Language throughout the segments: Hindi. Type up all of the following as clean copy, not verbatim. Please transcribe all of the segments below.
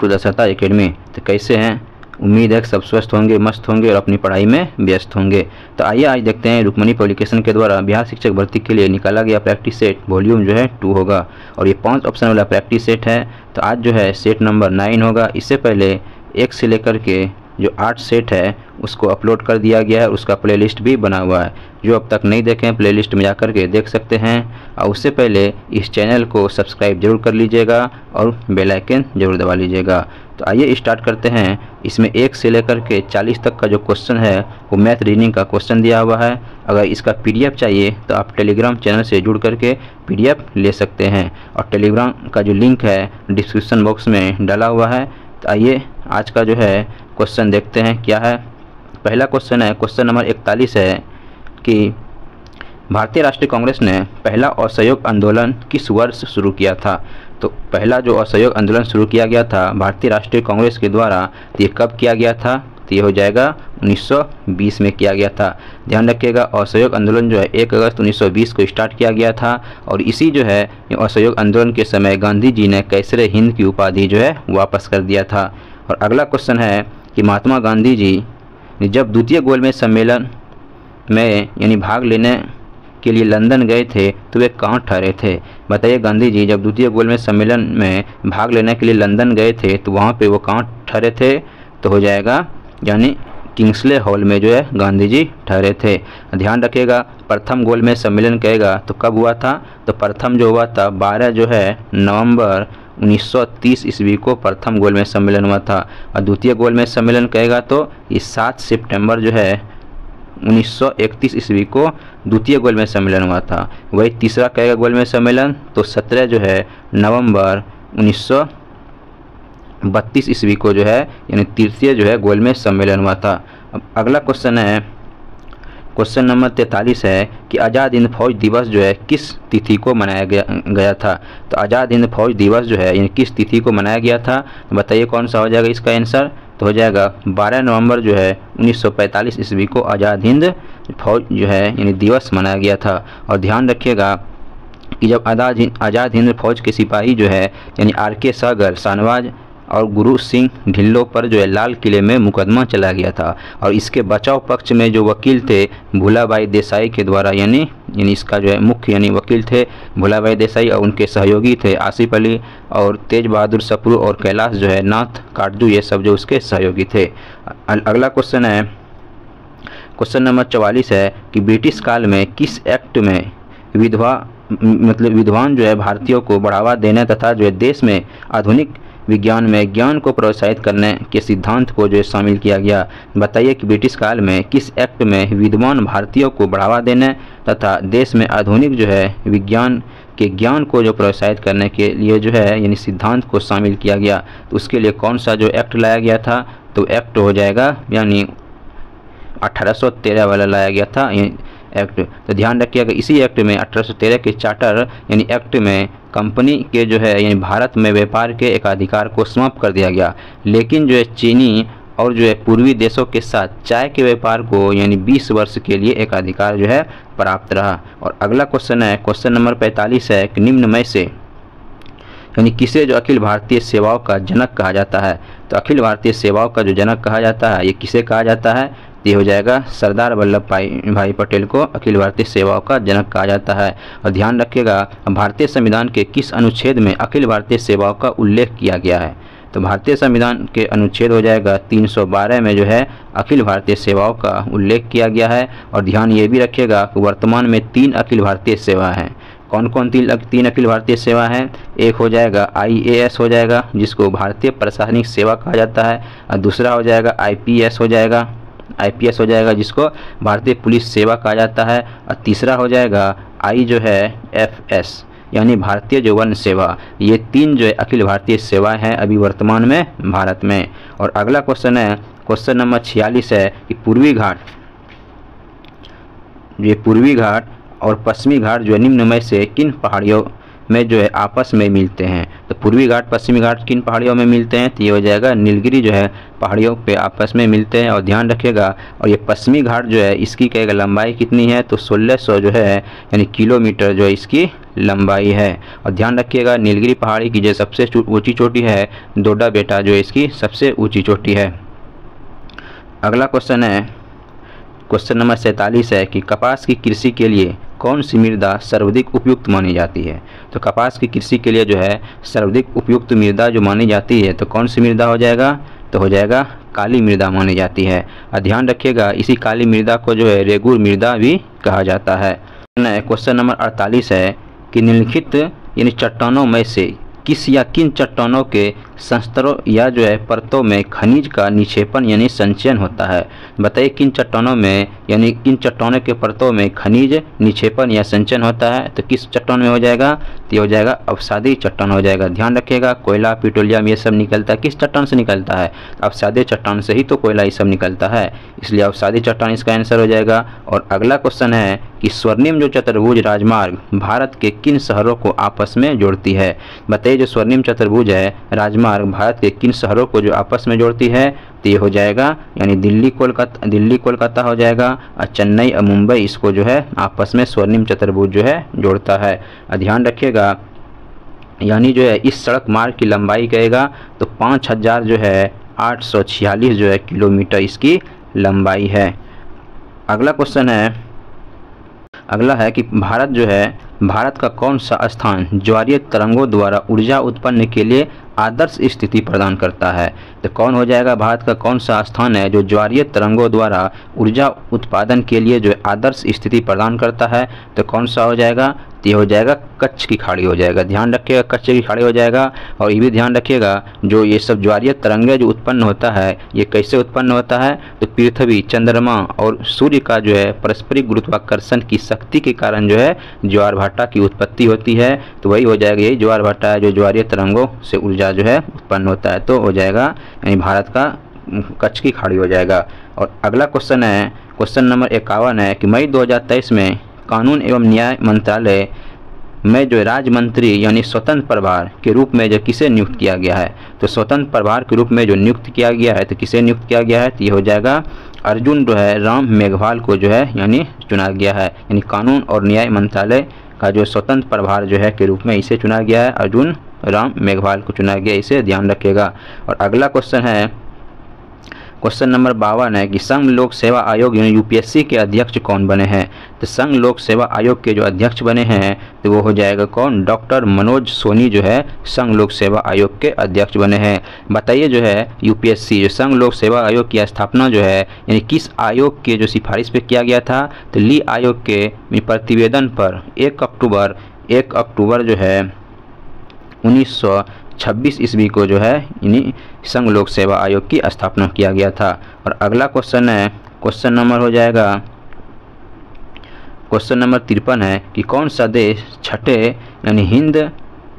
टू दक्षता एकेडमी। तो कैसे हैं, उम्मीद है कि सब स्वस्थ होंगे, मस्त होंगे और अपनी पढ़ाई में व्यस्त होंगे। तो आइए आज देखते हैं रुक्मणी पब्लिकेशन के द्वारा बिहार शिक्षक भर्ती के लिए निकाला गया प्रैक्टिस सेट वॉल्यूम जो है 2 होगा और ये 5 ऑप्शन वाला प्रैक्टिस सेट है। तो आज जो है सेट नंबर 9 होगा। इससे पहले 1 से लेकर के जो 8 सेट है उसको अपलोड कर दिया गया है, उसका प्लेलिस्ट भी बना हुआ है। जो अब तक नहीं देखे हैं प्लेलिस्ट में जाकर के देख सकते हैं। और उससे पहले इस चैनल को सब्सक्राइब जरूर कर लीजिएगा और बेल आइकन जरूर दबा लीजिएगा। तो आइए स्टार्ट करते हैं। इसमें 1 से लेकर के 40 तक का जो क्वेश्चन है वो मैथ रीजनिंग का क्वेश्चन दिया हुआ है। अगर इसका PDF चाहिए तो आप टेलीग्राम चैनल से जुड़ करके PDF ले सकते हैं और टेलीग्राम का जो लिंक है डिस्क्रिप्शन बॉक्स में डाला हुआ है। तो आइए आज का जो है क्वेश्चन देखते हैं क्या है। पहला क्वेश्चन है, क्वेश्चन नंबर 41 है कि भारतीय राष्ट्रीय कांग्रेस ने पहला असहयोग आंदोलन किस वर्ष शुरू किया था। तो पहला जो असहयोग आंदोलन शुरू किया गया था भारतीय राष्ट्रीय कांग्रेस के द्वारा, तो ये कब किया गया था, तो ये हो जाएगा 1920 में किया गया था। ध्यान रखिएगा असहयोग आंदोलन जो है 1 अगस्त 1920 को स्टार्ट किया गया था और इसी जो है असहयोग आंदोलन के समय गांधी जी ने कैसरे हिंद की उपाधि जो है वापस कर दिया था। और अगला क्वेश्चन है कि महात्मा गांधी जी जब द्वितीय गोलमेज सम्मेलन में यानी भाग लेने के लिए लंदन गए थे तो वे कहाँ ठहरे थे। बताइए, गांधी जी जब द्वितीय गोलमेज सम्मेलन में भाग लेने के लिए लंदन गए थे तो वहाँ पे वो कहाँ ठहरे थे, तो हो जाएगा यानी किंग्सले हॉल में जो है गांधी जी ठहरे थे। ध्यान रखिएगा प्रथम गोलमेज सम्मेलन कहेगा तो कब हुआ था, तो प्रथम जो हुआ था 12 जो है नवंबर 1930 ईस्वी को प्रथम गोलमेज सम्मेलन हुआ था। और द्वितीय गोलमेज सम्मेलन कहेगा तो ये 7 सितंबर जो है 1931 ईस्वी को द्वितीय गोलमेज सम्मेलन हुआ था। वही तीसरा कहेगा गोलमेज सम्मेलन तो 17 जो है नवंबर 1932 ईस्वी को जो है यानी तृतीय जो है गोलमेज सम्मेलन हुआ था। अब अगला क्वेश्चन है, क्वेश्चन नंबर 43 है कि आज़ाद हिंद फौज दिवस जो है किस तिथि को मनाया गया था। तो आज़ाद हिंद फौज दिवस जो है यानी किस तिथि को मनाया गया था, तो बताइए कौन सा हो जाएगा इसका आंसर, तो हो जाएगा 12 नवंबर जो है 1945 ईस्वी को आज़ाद हिंद फौज जो है यानी दिवस मनाया गया था। और ध्यान रखिएगा कि जब आज़ाद हिंद फौज के सिपाही जो है यानी RK सहगल, शाहनवाज और गुरु सिंह ढिल्लों पर जो है लाल किले में मुकदमा चला गया था और इसके बचाव पक्ष में जो वकील थे भूलाबाई देसाई के द्वारा यानी इसका जो है मुख्य यानी वकील थे भूलाबाई देसाई और उनके सहयोगी थे आसिफ अली और तेज बहादुर सप्रू और कैलाश जो है नाथ काटजू, ये सब जो उसके सहयोगी थे। अगला क्वेश्चन है, क्वेश्चन नंबर 44 है कि ब्रिटिश काल में किस एक्ट में विद्वान जो है भारतीयों को बढ़ावा देने तथा जो है देश में आधुनिक विज्ञान में ज्ञान को प्रोत्साहित करने के सिद्धांत को जो है शामिल किया गया। बताइए कि ब्रिटिश काल में किस एक्ट में विद्वान भारतीयों को बढ़ावा देने तथा देश में आधुनिक जो है विज्ञान के ज्ञान को जो प्रोत्साहित करने के लिए जो है यानी सिद्धांत को शामिल किया गया। तो उसके लिए कौन सा जो एक्ट लाया गया था, तो एक्ट हो जाएगा यानी 1813 वाला लाया गया था एक्ट। तो ध्यान रखिएगा इसी एक्ट में 1813 के चार्टर यानी एक्ट में कंपनी के जो है यानी भारत में व्यापार के एकाधिकार को समाप्त कर दिया गया, लेकिन जो है चीनी और जो है पूर्वी देशों के साथ चाय के व्यापार को यानी 20 वर्ष के लिए एकाधिकार जो है प्राप्त रहा। और अगला क्वेश्चन है, क्वेश्चन नंबर 45 है कि निम्न में से यानी किसे जो अखिल भारतीय सेवाओं का जनक कहा जाता है। तो अखिल भारतीय सेवाओं का जो जनक कहा जाता है ये किसे कहा जाता है, ये हो जाएगा सरदार वल्लभ भाई पटेल को अखिल भारतीय सेवाओं का जनक कहा जाता है। और ध्यान रखिएगा भारतीय संविधान के किस अनुच्छेद में अखिल भारतीय सेवाओं का उल्लेख किया गया है। तो भारतीय संविधान के अनुच्छेद हो जाएगा 312 में जो है अखिल भारतीय सेवाओं का उल्लेख किया गया है। और ध्यान ये भी रखिएगा कि वर्तमान में 3 अखिल भारतीय सेवा हैं। कौन कौन 3 अखिल भारतीय सेवा हैं, एक हो जाएगा IAS हो जाएगा जिसको भारतीय प्रशासनिक सेवा कहा जाता है, और दूसरा हो जाएगा IPS हो जाएगा जिसको भारतीय पुलिस सेवा कहा जाता है, और तीसरा हो जाएगा I जो है FS यानी भारतीय जो वन सेवा। ये 3 जो है अखिल भारतीय सेवाएं हैं अभी वर्तमान में भारत में। और अगला क्वेश्चन है, क्वेश्चन नंबर 46 है कि पूर्वी घाट और पश्चिमी घाट जो है निम्न में से किन पहाड़ियों में जो है आपस में मिलते हैं। तो पूर्वी घाट पश्चिमी घाट किन पहाड़ियों में मिलते हैं? तो ये हो जाएगा नीलगिरी जो है पहाड़ियों पे आपस में मिलते हैं। और ध्यान रखिएगा, और ये पश्चिमी घाट जो है इसकी कहेगा लंबाई कितनी है? तो 1600 जो है यानी किलोमीटर जो है इसकी लंबाई है। और ध्यान रखिएगा नीलगिरी पहाड़ी की जो सबसे ऊंची चोटी है डोडा बेटा जो इसकी सबसे ऊंची चोटी है। अगला क्वेश्चन है, क्वेश्चन नंबर 47 है कि कपास की कृषि के लिए कौन सी मृदा सर्वाधिक उपयुक्त मानी जाती है? तो कपास की कृषि के लिए जो है सर्वाधिक उपयुक्त मृदा जो मानी जाती है तो कौन सी मृदा हो जाएगा? तो हो जाएगा काली मृदा मानी जाती है। और ध्यान रखिएगा इसी काली मृदा को जो है रेगुर मृदा भी कहा जाता है। क्वेश्चन नंबर 48 है कि निम्नलिखित यानी चट्टानों में से किस या किन चट्टानों के संस्तरों या जो है परतों में खनिज का निक्षेपण यानी संचयन होता है? बताइए किन चट्टानों में यानी किन चट्टानों के परतों में खनिज निक्षेपण या संचयन होता है? तो किस चट्टान में हो जाएगा? तो ये हो जाएगा अवसादी चट्टान हो जाएगा। ध्यान रखिएगा कोयला पेट्रोलियम ये सब निकलता है किस चट्टान से निकलता है? अवसादी चट्टान से ही तो कोयला ये सब निकलता है, इसलिए अवसादी चट्टान इसका आंसर हो जाएगा। और अगला क्वेश्चन है कि स्वर्णिम जो चतुर्भुज राजमार्ग भारत के किन शहरों को आपस में जोड़ती है? बताइए जो स्वर्णिम चतुर्भुज है राजमार्ग भारत के किन शहरों को जो आपस में जोड़ती है? तो ये हो जाएगा यानी दिल्ली कोलकाता हो जाएगा, और चेन्नई और मुंबई इसको जो है आपस में स्वर्णिम चतुर्भुज जो है जोड़ता है। ध्यान रखिएगा यानी जो है इस सड़क मार्ग की लंबाई कहेगा तो 5000 जो है 846 जो है किलोमीटर इसकी लंबाई है। अगला क्वेश्चन है कि भारत का कौन सा स्थान ज्वारीय तरंगों द्वारा ऊर्जा उत्पन्न के लिए आदर्श स्थिति प्रदान करता है? तो कौन हो जाएगा भारत का कौन सा स्थान है जो ज्वारीय तरंगों द्वारा ऊर्जा उत्पादन के लिए जो आदर्श स्थिति प्रदान करता है? तो कौन सा हो जाएगा? तो ये हो जाएगा कच्छ की खाड़ी हो जाएगा। ध्यान रखिएगा कच्छ की खाड़ी हो जाएगा। और ये भी ध्यान रखिएगा जो ये सब ज्वारीय तरंगे जो उत्पन्न होता है ये कैसे उत्पन्न होता है? तो पृथ्वी, चंद्रमा और सूर्य का जो है पारस्परिक गुरुत्वाकर्षण की शक्ति के कारण जो है ज्वार भाटा की उत्पत्ति होती है। तो वही हो जाएगा यही ज्वार भाटा है जो ज्वारीय तरंगों से ऊर्जा जो है उत्पन्न होता है। तो हो जाएगा यानी भारत का कच्छ की खाड़ी हो जाएगा। और अगला क्वेश्चन है क्वेश्चन नंबर 51 है कि मई 2023 में कानून एवं न्याय मंत्रालय में जो राज्य मंत्री यानी स्वतंत्र प्रभार के रूप में जो किसे नियुक्त किया गया है? तो स्वतंत्र प्रभार के रूप में जो नियुक्त किया गया है तो किसे नियुक्त किया गया है? तो ये हो जाएगा अर्जुन जो है राम मेघवाल को जो है यानी चुना गया है। यानी कानून और न्याय मंत्रालय का जो स्वतंत्र प्रभार जो है के रूप में इसे चुना गया है, अर्जुन राम मेघवाल को चुना गया, इसे ध्यान रखिएगा। और अगला क्वेश्चन है क्वेश्चन नंबर 52 है कि संघ लोक सेवा आयोग यानी यूपीएससी के अध्यक्ष कौन बने हैं? तो संघ लोक सेवा आयोग के जो अध्यक्ष बने हैं तो वो हो जाएगा कौन? डॉक्टर मनोज सोनी जो है संघ लोक सेवा आयोग के अध्यक्ष बने हैं। बताइए जो है यूपीएससी जो संघ लोक सेवा आयोग की स्थापना जो है यानी किस आयोग के जो सिफारिश पे किया गया था? तो ली आयोग के प्रतिवेदन पर 1 अक्टूबर जो है 1926 ईस्वी को जो है यानी संघ लोक सेवा आयोग की स्थापना किया गया था। और अगला क्वेश्चन है क्वेश्चन नंबर हो जाएगा क्वेश्चन नंबर 53 है कि कौन सा देश छठे यानी हिंद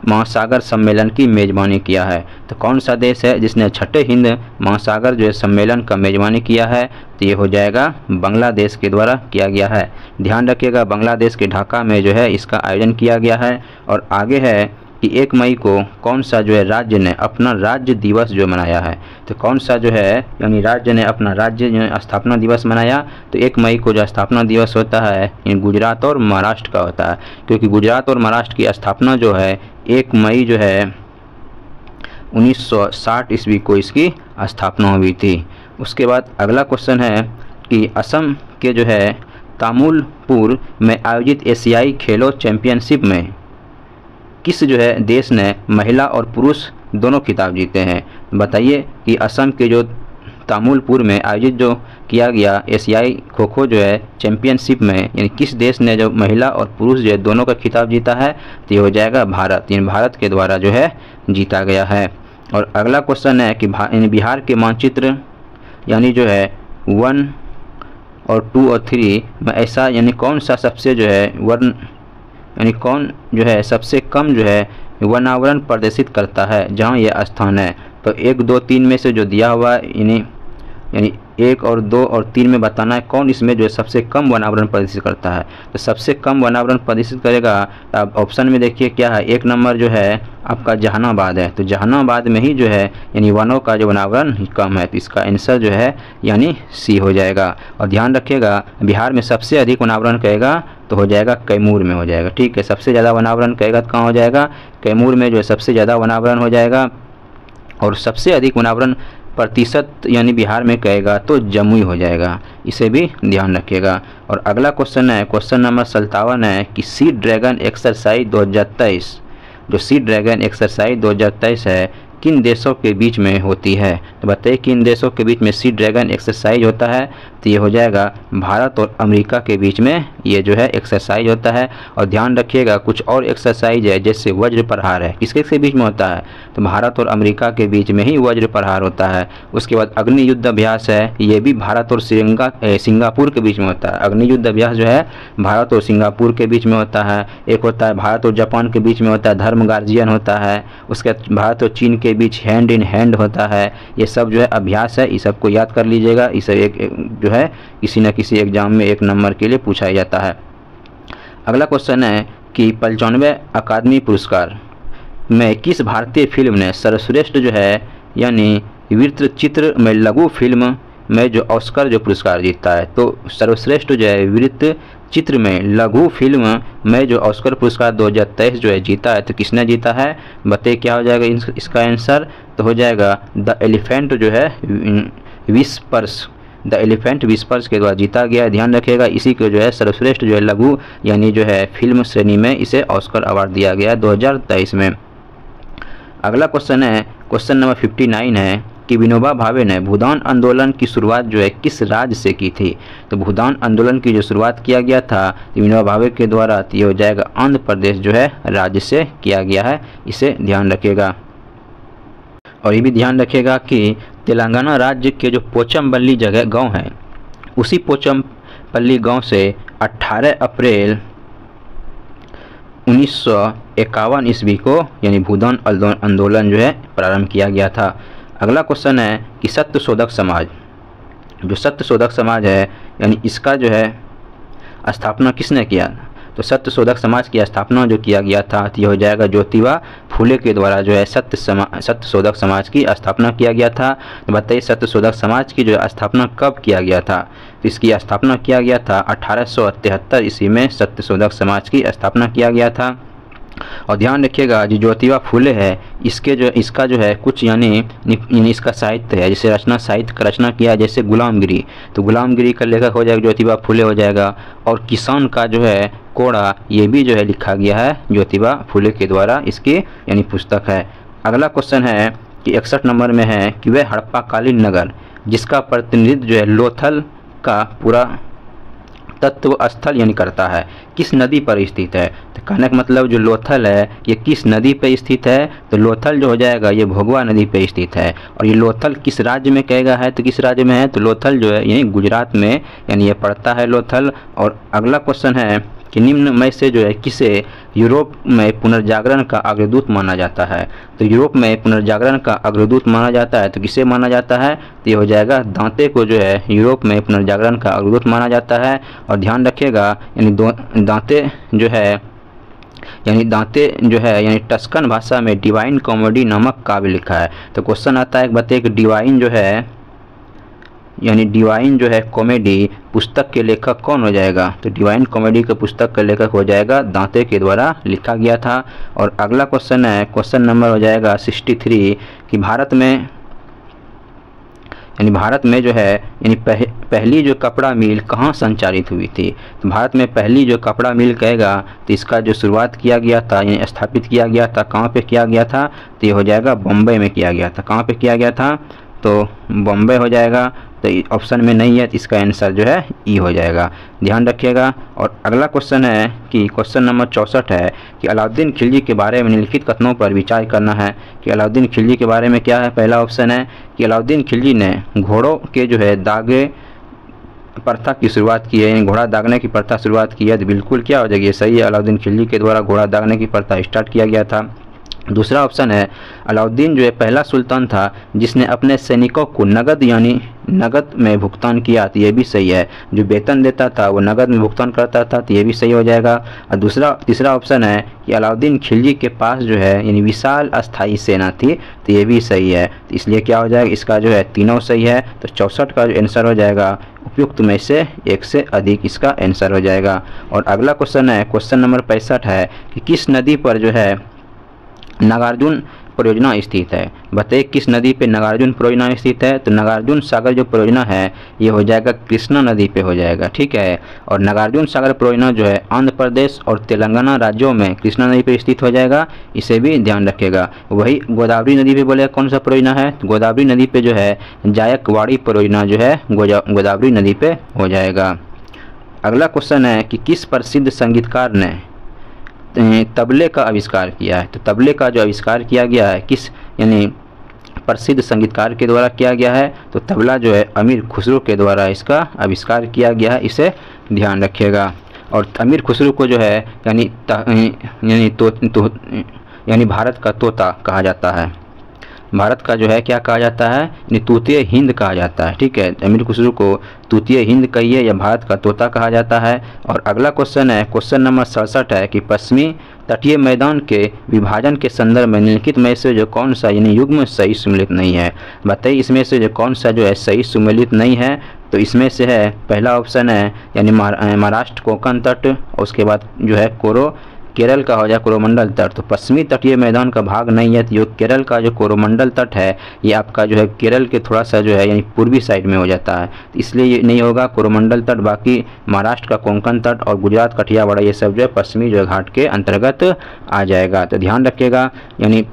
महासागर सम्मेलन की मेजबानी किया है? तो कौन सा देश है जिसने छठे हिंद महासागर जो है सम्मेलन का मेजबानी किया है? तो ये हो जाएगा बांग्लादेश के द्वारा किया गया है। ध्यान रखिएगा बांग्लादेश के ढाका में जो है इसका आयोजन किया गया है। और आगे है कि 1 मई को कौन सा जो है राज्य ने अपना राज्य दिवस जो मनाया है? तो कौन सा जो है यानी राज्य ने अपना राज्य जो स्थापना दिवस मनाया? तो 1 मई को जो स्थापना दिवस होता है ये गुजरात और महाराष्ट्र का होता है, क्योंकि गुजरात और महाराष्ट्र की स्थापना जो है 1 मई जो है 1960 ईस्वी को इसकी स्थापना हुई थी। उसके बाद अगला क्वेश्चन है कि असम के जो है तामुलपुर में आयोजित एशियाई खेलों चैंपियनशिप में किस जो है देश ने महिला और पुरुष दोनों खिताब जीते हैं? बताइए कि असम के जो तामुलपुर में आयोजित जो किया गया एशियाई खो खो जो है चैंपियनशिप में यानी किस देश ने जो महिला और पुरुष जो है दोनों का खिताब जीता है? तो ये हो जाएगा भारत, यानी भारत के द्वारा जो है जीता गया है। और अगला क्वेश्चन है कि बिहार के मानचित्र यानी जो है 1 और 2 और 3 में ऐसा यानी कौन सा सबसे जो है वर्ण यानी कौन जो है सबसे कम जो है वर्णावरण प्रदर्शित करता है जहां यह स्थान है? तो 1, 2, 3 में से जो दिया हुआ यानी 1 और 2 और 3 में बताना है कौन इसमें जो है सबसे कम वनावरण प्रदर्शित करता है। तो सबसे कम वनावरण प्रदर्शित करेगा, अब ऑप्शन में देखिए क्या है, 1 नंबर जो है आपका जहानाबाद है। तो जहानाबाद में ही जो है यानी वनों का जो वनावरण कम है, तो इसका आंसर जो है यानी सी हो जाएगा। और ध्यान रखिएगा बिहार में सबसे अधिक वनावरण कहेगा तो हो जाएगा कैमूर में हो जाएगा। ठीक है, सबसे ज़्यादा वनावरण कहेगा तो कहाँ हो जाएगा, कैमूर में जो है सबसे ज़्यादा वनावरण हो जाएगा। और सबसे अधिक वनावरण प्रतिशत यानी बिहार में कहेगा तो जमुई हो जाएगा, इसे भी ध्यान रखिएगा। और अगला क्वेश्चन है, क्वेश्चन नंबर 57 है कि सी ड्रैगन एक्सरसाइज 2023, जो सी ड्रैगन एक्सरसाइज 2023 है किन देशों के बीच में होती है। तो बताइए किन देशों के बीच में सी ड्रैगन एक्सरसाइज होता है। तो ये हो जाएगा भारत और अमेरिका के बीच में ये जो है एक्सरसाइज होता है। और ध्यान रखिएगा कुछ और एक्सरसाइज है जैसे वज्र प्रहार है, किसके के बीच में होता है, तो भारत और अमेरिका के बीच में ही वज्र प्रहार होता है। उसके बाद अग्नि युद्ध अभ्यास है, ये भी भारत और सिंगापुर के बीच में होता है। अग्नि युद्ध अभ्यास जो है भारत और सिंगापुर के बीच में होता है। एक होता है भारत और जापान के बीच में होता है, धर्म गार्जियन होता है। उसके बाद भारत और चीन के बीच हैंड इन हैंड होता है। ये सब जो है अभ्यास है, इस सबको याद कर लीजिएगा। इसे एक जो है किसी न किसी एग्जाम में 1 नंबर के लिए पूछा जाता है। अगला क्वेश्चन है कि 95वें अकादमी पुरस्कार में किस भारतीय फिल्म ने सर्वश्रेष्ठ जो है यानी वृत्तचित्र में लघु फिल्म में जो ऑस्कर जो पुरस्कार जीतता है। तो सर्वश्रेष्ठ जो है वृत्त चित्र में लघु फिल्म में जो ऑस्कर पुरस्कार 2023 जो है जीता है, तो किसने जीता है, बताइए क्या हो जाएगा इसका आंसर। तो हो जाएगा द एलिफेंट जो है विस्पर्स, द एलिफेंट विस्पर्स के द्वारा जीता गया। ध्यान रखिएगा इसी को जो है सर्वश्रेष्ठ जो है लघु यानी जो है फिल्म श्रेणी में इसे ऑस्कर अवार्ड दिया गया 2023 में। अगला क्वेश्चन है, क्वेश्चन नंबर 59 है कि विनोबा भावे ने भूदान आंदोलन की शुरुआत जो है किस राज्य से की थी। तो भूदान आंदोलन की जो शुरुआत किया गया था विनोबा भावे के द्वारा, तो ये हो जाएगा आंध्र प्रदेश जो है राज्य से किया गया है, इसे ध्यान रखिएगा। और ये भी ध्यान रखिएगा कि तेलंगाना राज्य के जो पोचमपल्ली जगह गांव है, उसी पोचमपल्ली गांव से 18 अप्रैल 1951 ईस्वी को यानी भूदान आंदोलन जो है प्रारंभ किया गया था। अगला क्वेश्चन है कि सत्यशोधक समाज, जो सत्यशोधक समाज है यानी इसका जो है स्थापना किसने किया। तो सत्यशोधक समाज की स्थापना जो किया गया था तो यह हो जाएगा ज्योतिबा फुले के द्वारा जो है सत्यशोधक समाज की स्थापना किया गया था। तो बताइए सत्यशोधक समाज की जो स्थापना कब किया गया था। तो इसकी स्थापना किया गया था 1873 ईस्वी में सत्यशोधक समाज की स्थापना किया गया था। और ध्यान रखिएगा जो ज्योतिबा फुले है इसका जो है कुछ यानी इसका साहित्य है, जैसे रचना साहित्य का रचना किया जैसे गुलामगिरी, तो गुलामगिरी का लेखक हो जाएगा ज्योतिबा फुले हो जाएगा। और किसान का जो है कोड़ा ये भी जो है लिखा गया है ज्योतिबा फुले के द्वारा, इसकी यानी पुस्तक है। अगला क्वेश्चन है कि 61 नंबर में है कि वह हड़प्पाकालीन नगर जिसका प्रतिनिधित्व जो है लोथल का पूरा तत्व स्थल यानी करता है किस नदी पर स्थित है। तो कहने का मतलब जो लोथल है ये किस नदी पर स्थित है। तो लोथल जो हो जाएगा ये भोगवा नदी पर स्थित है। और ये लोथल किस राज्य में कहेगा है, तो किस राज्य में है, तो लोथल जो है यही गुजरात में यानी ये पड़ता है लोथल। और अगला क्वेश्चन है कि निम्न में से जो है किसे यूरोप में पुनर्जागरण का अग्रदूत माना जाता है। तो यूरोप में पुनर्जागरण का अग्रदूत माना जाता है, तो किसे माना जाता है, तो ये हो जाएगा दांते को जो है यूरोप में पुनर्जागरण का अग्रदूत माना जाता है। और ध्यान रखिएगा यानी दांते जो है यानी टस्कन भाषा में डिवाइन कॉमेडी नामक काव्य लिखा है। तो क्वेश्चन आता है बताइए कि डिवाइन जो है कॉमेडी पुस्तक के लेखक कौन हो जाएगा। तो डिवाइन कॉमेडी के पुस्तक का लेखक हो जाएगा दांते के द्वारा लिखा गया था। और अगला क्वेश्चन है क्वेश्चन नंबर हो जाएगा 63 कि भारत में जो है यानी पहली जो कपड़ा मिल कहाँ संचालित हुई थी। तो भारत में पहली जो कपड़ा मिल कहेगा तो इसका जो शुरुआत किया गया था यानी स्थापित किया गया था कहाँ पे किया गया था, तो ये हो जाएगा बॉम्बे में किया गया था। कहाँ पे किया गया था, तो बॉम्बे हो जाएगा। तो ऑप्शन में नहीं है तो इसका आंसर जो है ई हो जाएगा, ध्यान रखिएगा। और अगला क्वेश्चन है कि क्वेश्चन नंबर 64 है कि अलाउद्दीन खिलजी के बारे में निम्नलिखित कथनों पर विचार करना है कि अलाउद्दीन खिलजी के बारे में क्या है। पहला ऑप्शन है कि अलाउद्दीन खिलजी ने घोड़ों के जो है दागे प्रथा की शुरुआत की है, यानी घोड़ा दागने की प्रथा शुरुआत की है। तो बिल्कुल क्या हो जाएगी, सही है, अलाउद्दीन खिलजी के द्वारा घोड़ा दागने की प्रथा स्टार्ट किया गया था। दूसरा ऑप्शन है अलाउद्दीन जो है पहला सुल्तान था जिसने अपने सैनिकों को नगद यानी नगद में भुगतान किया, तो ये भी सही है। जो वेतन देता था वो नगद में भुगतान करता था, तो ये भी सही हो जाएगा। और तीसरा ऑप्शन है कि अलाउद्दीन खिलजी के पास जो है यानी विशाल अस्थायी सेना थी, तो ये भी सही है। तो इसलिए क्या हो जाएगा, इसका जो है तीनों सही है। तो 64 का जो आंसर हो जाएगा उपयुक्त में से एक से अधिक इसका आंसर हो जाएगा। और अगला क्वेश्चन है, क्वेश्चन नंबर 65 है कि किस नदी पर जो है नागार्जुन परियोजना स्थित है। बताइए किस नदी पे नागार्जुन परियोजना स्थित है। तो नागार्जुन सागर जो परियोजना है ये हो जाएगा कृष्णा नदी पे हो जाएगा, ठीक है। और नागार्जुन सागर परियोजना जो है आंध्र प्रदेश और तेलंगाना राज्यों में कृष्णा नदी पे स्थित हो जाएगा, इसे भी ध्यान रखिएगा। वही गोदावरी नदी पे बोलेगा कौन सा परियोजना है, तो गोदावरी नदी पे जो है जायकवाड़ी परियोजना जो है गोदावरी नदी पे हो जाएगा। अगला क्वेश्चन है कि किस प्रसिद्ध संगीतकार ने तबले का आविष्कार किया है। तो तबले का जो आविष्कार किया गया है किस यानी प्रसिद्ध संगीतकार के द्वारा किया गया है, तो तबला जो है अमीर खुसरो के द्वारा इसका आविष्कार किया गया है, इसे ध्यान रखिएगा। और अमीर खुसरो को जो है यानी भारत का तोता कहा जाता है। भारत का जो है क्या कहा जाता है, तूतीय हिंद कहा जाता है, ठीक है। अमीर खुसरो को तूतीय हिंद कहिए या भारत का तोता कहा जाता है। और अगला क्वेश्चन है, क्वेश्चन नंबर 67 है कि पश्चिमी तटीय मैदान के विभाजन के संदर्भ में निम्नलिखित में से जो कौन सा यानी युग्म सही सुमेलित नहीं है। बताइए इसमें से जो कौन सा जो है सही सुमेलित नहीं है। तो इसमें से है पहला ऑप्शन है यानी महाराष्ट्र कोंकण तट, उसके बाद जो है केरल का हो जाए कोरोमंडल तट। तो पश्चिमी तटीय मैदान का भाग नहीं है, तो जो केरल का जो कोरोमंडल तट है ये आपका जो है केरल के थोड़ा सा जो है यानी पूर्वी साइड में हो जाता है, तो इसलिए ये नहीं होगा कोरोमंडल तट। बाकी महाराष्ट्र का कोंकण तट और गुजरात कठियावाड़ा ये सब जो है पश्चिमी जो है घाट के अंतर्गत आ जाएगा। तो ध्यान रखिएगा यानी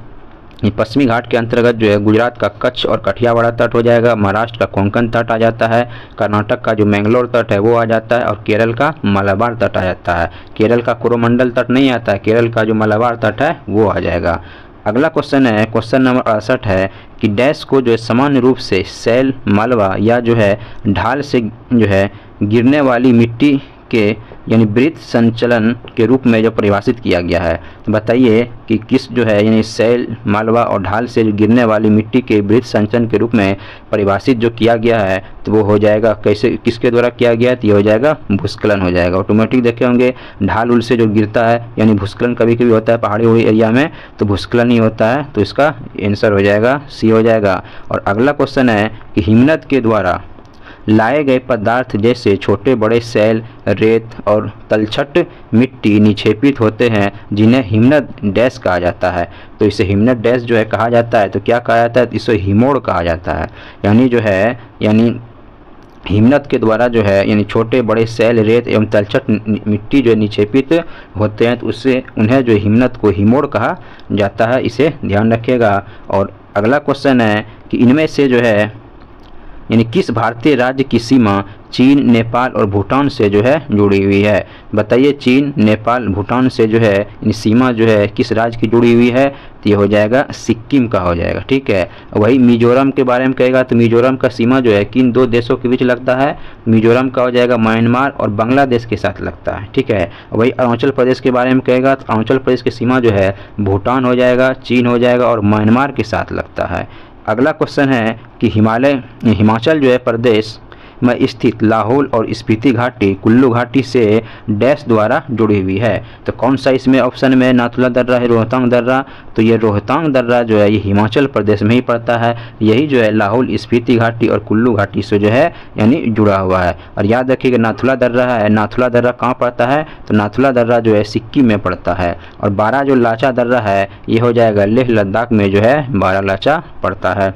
पश्चिमी घाट के अंतर्गत जो है गुजरात का कच्छ और कठियावाड़ा तट हो जाएगा, महाराष्ट्र का कोंकण तट आ जाता है, कर्नाटक का जो मैंगलोर तट है वो आ जाता है और केरल का मलाबार तट आ जाता है। केरल का कोरोमंडल तट नहीं आता है, केरल का जो मलाबार तट है वो आ जाएगा। अगला क्वेश्चन है, क्वेश्चन नंबर 68 है कि डैश को जो है सामान्य रूप से सैल, मालवा या जो है ढाल से जो है गिरने वाली मिट्टी के यानी वृत्त संचलन के रूप में जो परिभाषित किया गया है। तो बताइए कि किस जो है यानी सैल, मालवा और ढाल से जो गिरने वाली मिट्टी के वृत्त संचलन के रूप में परिभाषित जो किया गया है तो वो हो जाएगा कैसे, किसके द्वारा किया गया है, तो ये हो जाएगा भूस्खलन हो जाएगा। ऑटोमेटिक देखे होंगे ढाल उल से जो गिरता है यानी भूस्खलन कभी कभी होता है पहाड़ी एरिया में, तो भूस्खलन ही होता है, तो इसका आंसर हो जाएगा सी हो जाएगा। और अगला क्वेश्चन है कि हिमनद के द्वारा लाए गए पदार्थ जैसे छोटे बड़े सैल, रेत और तलछट मिट्टी निक्षेपित होते हैं जिन्हें हिमनद डैश कहा जाता है। तो इसे हिमनद डैश जो है कहा जाता है, तो क्या कहा जाता है, इसे हिमोड़ कहा जाता है। यानी जो है यानी हिमनद के द्वारा जो है यानी छोटे बड़े सैल, रेत एवं तलछट मिट्टी जो निक्षेपित होते हैं तो उससे उन्हें जो हिमनद को हिमोड़ कहा जाता है, इसे ध्यान रखिएगा। और अगला क्वेश्चन है कि इनमें से जो है यानी किस भारतीय राज्य की सीमा चीन, नेपाल और भूटान से जो है जुड़ी हुई है। बताइए चीन, नेपाल, भूटान से जो है इन सीमा जो है किस राज्य की जुड़ी हुई है, तो ये हो जाएगा सिक्किम का हो जाएगा, ठीक है। वही मिजोरम के बारे में कहेगा तो मिजोरम का सीमा जो है किन दो देशों के बीच लगता है, मिजोरम का हो जाएगा म्यांमार और बांग्लादेश के साथ लगता है, ठीक है। वही अरुणाचल प्रदेश के बारे में कहेगा तो अरुणाचल प्रदेश की सीमा जो है भूटान हो जाएगा, चीन हो जाएगा और म्यांमार के साथ लगता है। अगला क्वेश्चन है कि हिमाचल जो है प्रदेश में स्थित लाहौल और स्पीति घाटी कुल्लू घाटी से डैश द्वारा जुड़ी हुई है। तो कौन सा इसमें ऑप्शन में नाथुला दर्रा है, रोहतांग दर्रा, तो ये रोहतांग दर्रा जो है ये हिमाचल प्रदेश में ही पड़ता है। यही जो है लाहौल, स्पीति घाटी और कुल्लू घाटी से जो है यानी जुड़ा हुआ है। और याद रखिएगा नाथुला दर्रा है, नाथुला दर्रा कहाँ पड़ता है, तो नाथुला दर्रा जो है सिक्किम में पड़ता है। और बारह जो लाचा दर्रा है ये हो जाएगा लेह लद्दाख में जो है बारह लाचा पड़ता है।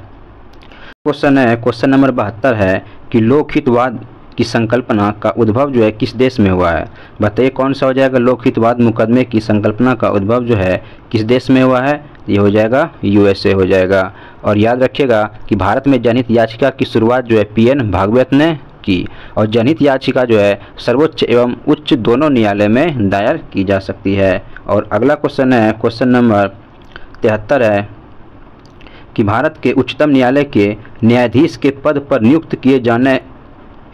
क्वेश्चन है, क्वेश्चन नंबर 72 है कि लोकहितवाद की संकल्पना का उद्भव जो है किस देश में हुआ है। बताइए कौन सा हो जाएगा, लोकहितवाद मुकदमे की संकल्पना का उद्भव जो है किस देश में हुआ है, ये हो जाएगा यूएसए हो जाएगा। और याद रखिएगा कि भारत में जनहित याचिका की शुरुआत जो है पीएन भागवत ने की, और जनहित याचिका जो है सर्वोच्च एवं उच्च दोनों न्यायालय में दायर की जा सकती है। और अगला क्वेश्चन है, क्वेश्चन नंबर 73 है कि भारत के उच्चतम न्यायालय के न्यायाधीश के पद पर नियुक्त किए जाने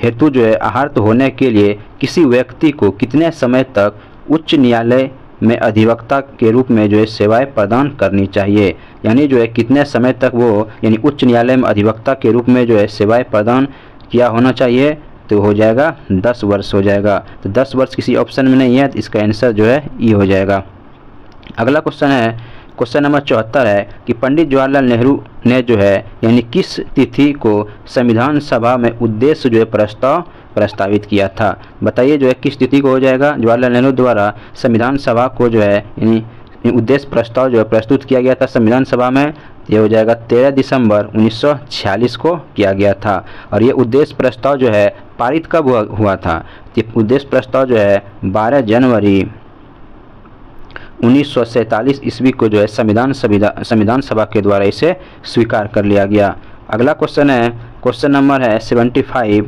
हेतु जो है आहर्त होने के लिए किसी व्यक्ति को कितने समय तक उच्च न्यायालय में अधिवक्ता के रूप में जो है सेवाएं प्रदान करनी चाहिए। यानी जो है कितने समय तक वो यानी उच्च न्यायालय में अधिवक्ता के रूप में जो है सेवाएं प्रदान किया होना चाहिए, तो हो जाएगा 10 वर्ष हो जाएगा। तो 10 वर्ष किसी ऑप्शन में नहीं है, तो इसका आंसर जो है ई हो जाएगा। अगला क्वेश्चन है, क्वेश्चन नंबर 74 है कि पंडित जवाहरलाल नेहरू ने जो है यानी किस तिथि को संविधान सभा में उद्देश्य जो है प्रस्तावित किया था। बताइए जो है किस तिथि को हो जाएगा। जवाहरलाल नेहरू द्वारा संविधान सभा को जो है यानी उद्देश्य प्रस्ताव जो है प्रस्तुत किया गया था संविधान सभा में, ये हो जाएगा 13 दिसंबर 1946 को किया गया था। और ये उद्देश्य प्रस्ताव जो है पारित कब हुआ था। ये उद्देश्य प्रस्ताव जो है 12 जनवरी 1947 ईस्वी को जो है संविधान सभा के द्वारा इसे स्वीकार कर लिया गया। अगला क्वेश्चन है, क्वेश्चन नंबर है 75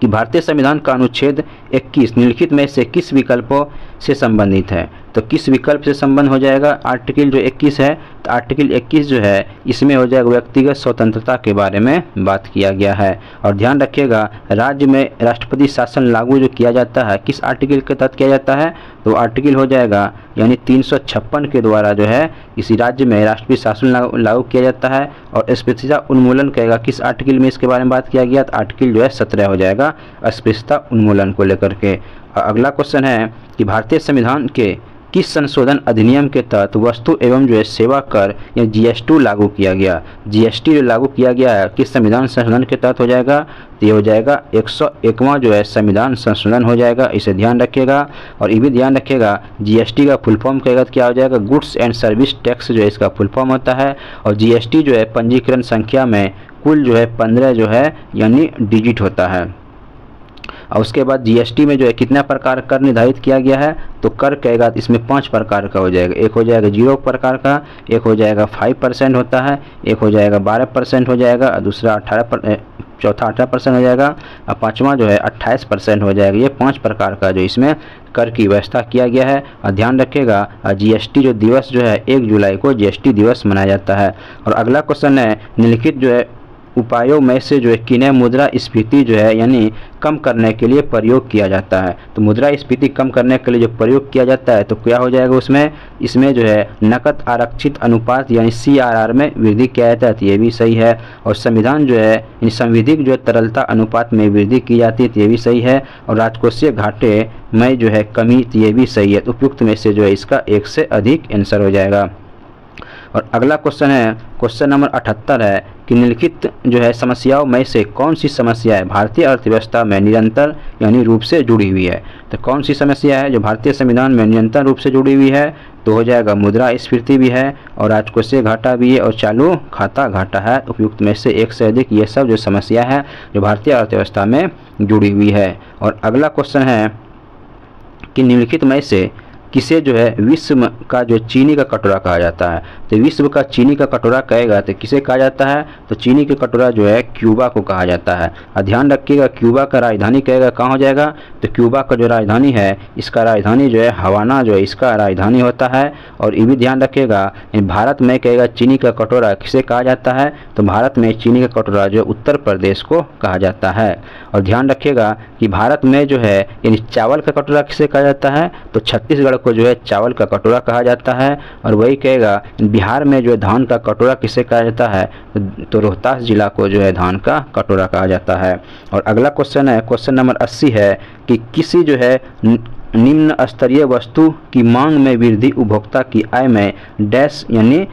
कि भारतीय संविधान का अनुच्छेद 21 निम्नलिखित में से किस विकल्पों से संबंधित है। तो किस विकल्प से संबंध हो जाएगा। आर्टिकल जो 21 है, तो आर्टिकल 21 जो है इसमें हो जाएगा व्यक्तिगत स्वतंत्रता के बारे में बात किया गया है। और ध्यान रखिएगा राज्य में राष्ट्रपति शासन लागू जो किया जाता है किस आर्टिकल के तहत किया जाता है, तो आर्टिकल हो जाएगा यानी 356 के द्वारा जो है इसी राज्य में राष्ट्रपति शासन लागू किया जाता है। और अस्पृश्यता उन्मूलन कहेगा किस आर्टिकल में इसके बारे में बात किया गया, तो आर्टिकल जो है 17 हो जाएगा अस्पृश्यता उन्मूलन को लेकर के। अगला क्वेश्चन है कि भारतीय संविधान के किस संशोधन अधिनियम के तहत वस्तु एवं जो है सेवा कर या GST लागू किया गया। GST जो लागू किया गया है किस संविधान संशोधन के तहत हो जाएगा, तो ये हो जाएगा 101वां जो है संविधान संशोधन हो जाएगा, इसे ध्यान रखिएगा। और ये भी ध्यान रखिएगा GST का फुल फॉर्म कहेगा तो क्या हो जाएगा, गुड्स एंड सर्विस टैक्स जो है इसका फुल फॉर्म होता है। और GST जो है पंजीकरण संख्या में कुल जो है 15 जो है यानी डिजिट होता है। और उसके बाद GST में जो है कितना प्रकार कर निर्धारित किया गया है, तो कर कहेगा तो इसमें 5 प्रकार का हो जाएगा। एक हो जाएगा 0 प्रकार का, एक हो जाएगा 5% होता है, एक हो जाएगा 12% हो जाएगा, और दूसरा 18% हो जाएगा, और पाँचवा जो है 28% हो जाएगा। ये 5 प्रकार का जो इसमें कर की व्यवस्था किया गया है। और ध्यान रखिएगा GST जो दिवस जो है 1 जुलाई को GST दिवस मनाया जाता है। और अगला क्वेश्चन है निम्नलिखित जो है उपायों में से जो है किन्हें मुद्रास्फीति जो है यानी कम करने के लिए प्रयोग किया जाता है। तो मुद्रास्फीति कम करने के लिए जो प्रयोग किया जाता है तो क्या हो जाएगा उसमें, इसमें जो है नकद आरक्षित अनुपात यानी CRR में वृद्धि किया जाता है, तो ये भी सही है। और संविधान जो है यानी संविधिक जो है तरलता अनुपात में वृद्धि की जाती है, तो ये भी सही है। और राजकोषीय घाटे में जो है कमी, तो ये भी सही है। तो उपयुक्त में से जो है इसका 1 से अधिक आंसर हो जाएगा। और अगला क्वेश्चन है, क्वेश्चन नंबर 78 है कि निम्नलिखित जो है समस्याओं में से कौन सी समस्या है भारतीय अर्थव्यवस्था में निरंतर यानी रूप से जुड़ी हुई है। तो कौन सी समस्या है जो भारतीय संविधान में निरंतर रूप से जुड़ी हुई है, तो हो जाएगा मुद्रास्फीति भी है, और राजकोषीय घाटा भी है, और चालू खाता घाटा है। उपयुक्त में से 1 से अधिक ये सब जो समस्या है जो भारतीय अर्थव्यवस्था में जुड़ी हुई है। और अगला क्वेश्चन है कि निम्नलिखित में से किसे जो है विश्व का जो चीनी का कटोरा कहा जाता है। तो विश्व का चीनी का कटोरा कहेगा तो किसे कहा जाता है, तो चीनी का कटोरा जो है क्यूबा को कहा जाता है। और ध्यान रखिएगा क्यूबा का राजधानी कहेगा कहाँ हो जाएगा, तो क्यूबा का जो राजधानी है इसका राजधानी जो है हवाना जो है इसका राजधानी होता है। और ये भी ध्यान रखिएगा भारत में कहेगा चीनी का कटोरा किसे कहा जाता है, तो भारत में चीनी का कटोरा जो उत्तर प्रदेश को कहा जाता है। और ध्यान रखिएगा कि भारत में जो है यानी चावल का कटोरा किसे कहा जाता है, तो छत्तीसगढ़ को जो है चावल का कटोरा कहा जाता है। और वही कहेगा बिहार में जो है धान का कटोरा किसे कहा जाता है, तो रोहतास जिला को जो है धान का कटोरा कहा जाता है। और अगला क्वेश्चन है, क्वेश्चन नंबर 80 है कि किसी जो है निम्न स्तरीय वस्तु की मांग में वृद्धि उपभोक्ता की आय में डैश यानी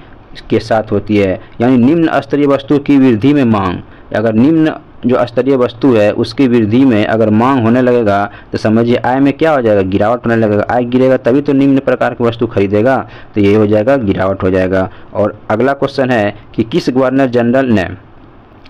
के साथ होती है। यानी निम्न स्तरीय वस्तु की वृद्धि में मांग, अगर निम्न जो स्तरीय वस्तु है उसकी वृद्धि में अगर मांग होने लगेगा तो समझिए आय में क्या हो जाएगा, गिरावट होने लगेगा। आय गिरेगा तभी तो निम्न प्रकार की वस्तु खरीदेगा, तो ये हो जाएगा गिरावट हो जाएगा। और अगला क्वेश्चन है कि किस गवर्नर जनरल ने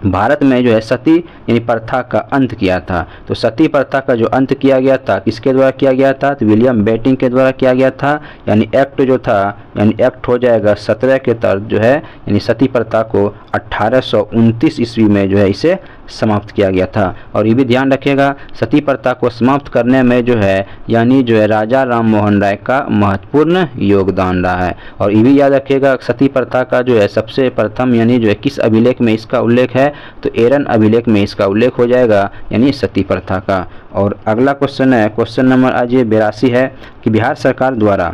भारत में जो है सती यानी प्रथा का अंत किया था। तो सती प्रथा का जो अंत किया गया था किसके द्वारा किया गया था, तो विलियम बेंटिंक के द्वारा किया गया था। यानी एक्ट जो था यानी एक्ट हो जाएगा 17 के तहत जो है यानी सती प्रथा को 1829 ईस्वी में जो है इसे समाप्त किया गया था। और ये भी ध्यान रखिएगा, सती प्रथा को समाप्त करने में जो है यानी जो है राजा राम मोहन राय का महत्वपूर्ण योगदान रहा है। और ये भी याद रखिएगा, सती प्रथा का जो है सबसे प्रथम यानी जो है किस अभिलेख में इसका उल्लेख है, तो एरन अभिलेख में इसका उल्लेख हो जाएगा यानी सती प्रथा का। और अगला क्वेश्चन है, क्वेश्चन नंबर आज ये 82 है कि बिहार सरकार द्वारा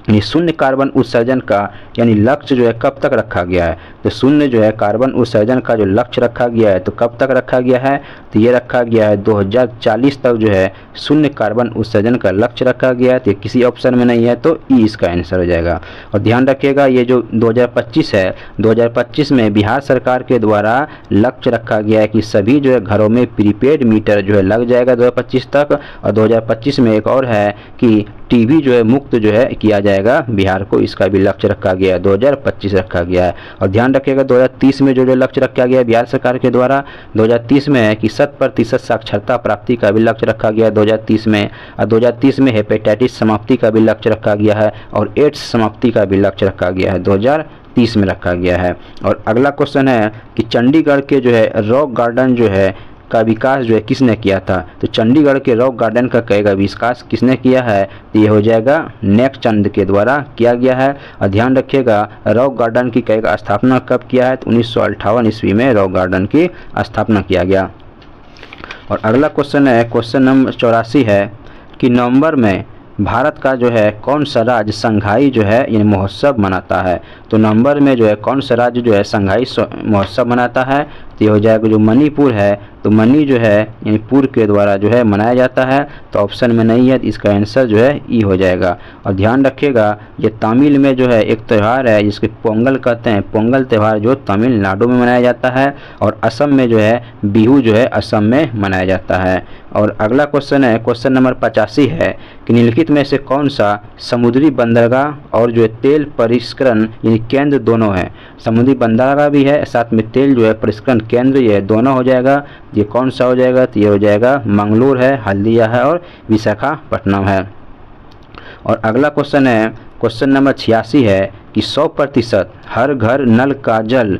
यानी शून्य कार्बन उत्सर्जन का यानी लक्ष्य जो है कब तक रखा गया है। तो शून्य जो है कार्बन उत्सर्जन का जो लक्ष्य रखा गया है तो कब तक रखा गया है, तो ये रखा गया है 2040 तक जो है शून्य कार्बन उत्सर्जन का लक्ष्य रखा गया है। तो किसी ऑप्शन में नहीं है तो ई इसका आंसर हो जाएगा। और ध्यान रखिएगा, ये जो 2025 है, 2025 में बिहार सरकार के द्वारा लक्ष्य रखा गया है कि सभी जो है घरों में प्रीपेड मीटर जो है लग जाएगा 2025 तक। और 2025 में एक और है कि टीवी जो है मुक्त जो है किया जाएगा बिहार को, इसका भी लक्ष्य रखा गया है, 2025 रखा गया है। और ध्यान रखिएगा 2030 में जो लक्ष्य रखा गया है बिहार सरकार के द्वारा 2030 में है कि 100% साक्षरता प्राप्ति का भी लक्ष्य रखा गया है 2030 में। और 2030 में हेपेटाइटिस समाप्ति का भी लक्ष्य रखा गया है और एड्स समाप्ति का भी लक्ष्य रखा गया है 2030 में रखा गया है। और अगला क्वेश्चन है कि चंडीगढ़ के जो है रॉक गार्डन जो है का विकास जो है किसने किया था। तो चंडीगढ़ के रॉक गार्डन का कहेगा विकास किसने किया है, तो ये हो जाएगा नेकचंद के द्वारा किया गया है। और ध्यान रखिएगा, रॉक गार्डन की कहेगा स्थापना कब किया है, तो 1958 ईस्वी में रॉक गार्डन की स्थापना किया गया। और अगला क्वेश्चन है, क्वेश्चन नंबर 84 है कि नवंबर में भारत का जो है कौन सा राज्य संघाई जो है यानी महोत्सव मनाता है। तो नवंबर में जो है कौन सा राज्य जो है संघाई महोत्सव मनाता है, तो ये हो जाएगा जो मणिपुर है। तो मणि जो है यानी पुर के द्वारा जो है मनाया जाता है, तो ऑप्शन में नहीं है, तो इसका आंसर जो है ई हो जाएगा। और ध्यान रखिएगा, ये तमिल में जो है एक त्यौहार है जिसके पोंगल कहते हैं, पोंगल त्यौहार जो तमिलनाडु में मनाया जाता है। और असम में जो है बिहू जो है असम में मनाया जाता है। और अगला क्वेश्चन है, क्वेश्चन नंबर 85 है कि निम्नलिखित में से कौन सा समुद्री बंदरगाह और जो है तेल परिष्करण यानी केंद्र दोनों है। समुद्री बंदरगाह भी है, साथ में तेल जो है परिष्करण केंद्र ये दोनों हो जाएगा। ये कौन सा हो जाएगा, तो ये हो जाएगा मंगलोर है, हल्दिया है और विशाखापट्टनम है। और अगला क्वेश्चन है, क्वेश्चन नंबर 86 है कि 100% हर घर नल का जल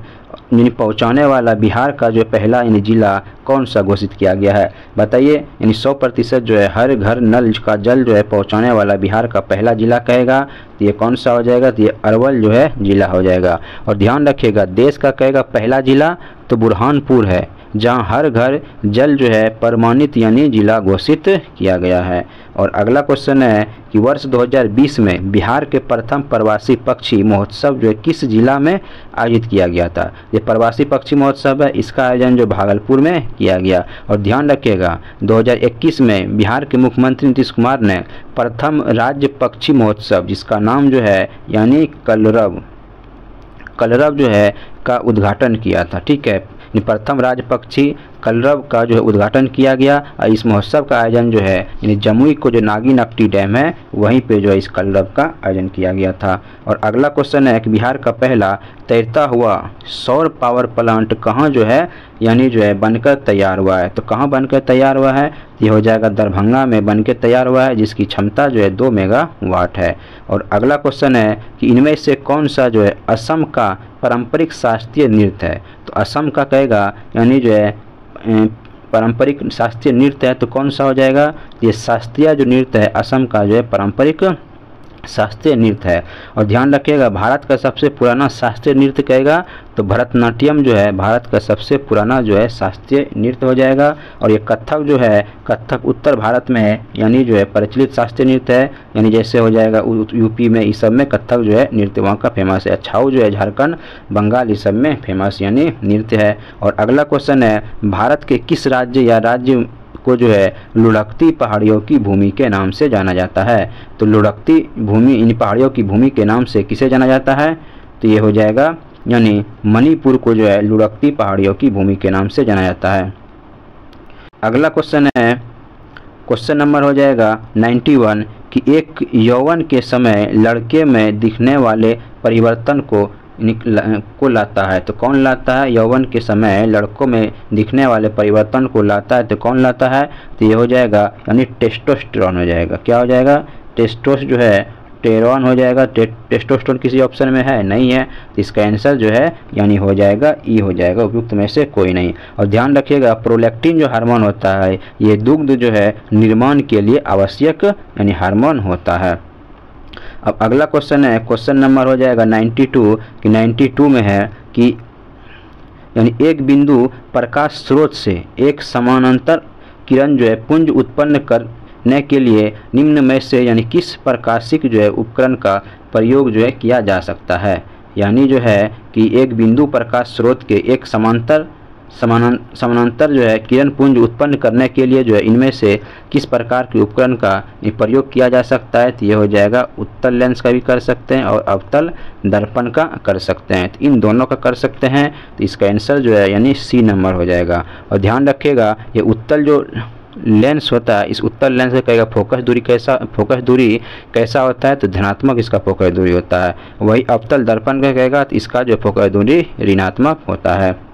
यानी पहुँचाने वाला बिहार का जो पहला यानी जिला कौन सा घोषित किया गया है। बताइए, यानी 100% जो है हर घर नल का जल जो है पहुँचाने वाला बिहार का पहला जिला कहेगा, तो ये कौन सा हो जाएगा, तो ये अरवल जो है जिला हो जाएगा। और ध्यान रखिएगा, देश का कहेगा पहला जिला तो बुरहानपुर है, जहां हर घर जल जो है प्रमाणित यानी जिला घोषित किया गया है। और अगला क्वेश्चन है कि वर्ष 2020 में बिहार के प्रथम प्रवासी पक्षी महोत्सव जो है किस जिला में आयोजित किया गया था। ये प्रवासी पक्षी महोत्सव है, इसका आयोजन जो भागलपुर में किया गया। और ध्यान रखिएगा 2021 में बिहार के मुख्यमंत्री नीतीश कुमार ने प्रथम राज्य पक्षी महोत्सव जिसका नाम जो है यानी कलरव जो है का उद्घाटन किया था। ठीक है, प्रथम राज्य पक्षी कलरव का जो है उद्घाटन किया गया। और इस महोत्सव का आयोजन जो है यानी जमुई को जो नागिनकटी डैम है वहीं पे जो है इस कलरव का आयोजन किया गया था। और अगला क्वेश्चन है कि बिहार का पहला तैरता हुआ सौर पावर प्लांट कहाँ जो है यानी जो है बनकर तैयार हुआ है। तो कहाँ बनकर तैयार हुआ है, ये हो जाएगा दरभंगा में बनकर तैयार हुआ है, जिसकी क्षमता जो है 2 मेगावाट है। और अगला क्वेश्चन है कि इनमें से कौन सा जो है असम का पारंपरिक शास्त्रीय नृत्य है। तो असम का कहेगा यानी जो है पारंपरिक शास्त्रीय नृत्य है, तो कौन सा हो जाएगा, ये शास्त्रीय जो नृत्य है असम का जो है पारंपरिक शास्त्रीय नृत्य है। और ध्यान रखिएगा, भारत का सबसे पुराना शास्त्रीय नृत्य कहेगा तो भरतनाट्यम जो है भारत का सबसे पुराना जो है शास्त्रीय नृत्य हो जाएगा। और ये कथक जो है कथक उत्तर भारत में है यानी जो है प्रचलित शास्त्रीय नृत्य है, यानी जैसे हो जाएगा यूपी में इस सब में कथक जो है नृत्य वहाँ का फेमस है। छाऊ जो है झारखंड बंगाल इस सब में फेमस यानी नृत्य है। और अगला क्वेश्चन है, भारत के किस राज्य या राज्य को जो है लुढ़कती पहाड़ियों की भूमि के नाम से जाना जाता है। तो लुढ़कती भूमि इन पहाड़ियों की भूमि के नाम से किसे जाना जाता है, तो ये हो जाएगा यानी मणिपुर को जो है लुढ़कती पहाड़ियों की भूमि के नाम से जाना जाता है। अगला क्वेश्चन है, क्वेश्चन नंबर हो जाएगा 91 कि एक यौवन के समय लड़के में दिखने वाले परिवर्तन को लाता है। तो कौन लाता है, यौवन के समय लड़कों में दिखने वाले परिवर्तन को लाता है, तो कौन लाता है, तो ये हो जाएगा यानी टेस्टोस्टेरोन हो जाएगा। क्या हो जाएगा, टेस्टोस जो है टेस्टोस्टेरोन हो जाएगा। टेस्टोस्टेरोन किसी ऑप्शन में है नहीं है, तो इसका आंसर जो है यानी हो जाएगा ई हो जाएगा, उपयुक्त में से कोई नहीं। और ध्यान रखिएगा प्रोलैक्टिन जो हार्मोन होता है ये दुग्ध जो है निर्माण के लिए आवश्यक यानी हार्मोन होता है। अब अगला क्वेश्चन है, क्वेश्चन नंबर हो जाएगा 92 कि 92 में है कि यानी एक बिंदु प्रकाश स्रोत से एक समानांतर किरण जो है पुंज उत्पन्न करने के लिए निम्न में से यानी किस प्रकाशिक जो है उपकरण का प्रयोग जो है किया जा सकता है। यानी जो है कि एक बिंदु प्रकाश स्रोत के एक समानांतर जो है किरण पुंज उत्पन्न करने के लिए जो है इनमें से किस प्रकार के उपकरण का प्रयोग किया जा सकता है। तो ये हो जाएगा उत्तल लेंस का भी कर सकते हैं और अवतल दर्पण का कर सकते हैं, तो इन दोनों का कर सकते हैं, तो इसका आंसर जो है यानी सी नंबर हो जाएगा। और ध्यान रखिएगा ये उत्तल जो लेंस होता है, इस उत्तल लेंस का कहेगा फोकस दूरी कैसा होता है, तो धनात्मक इसका फोकस दूरी होता है। वही अवतल दर्पण का कहेगा तो इसका जो फोकस दूरी ऋणात्मक होता है।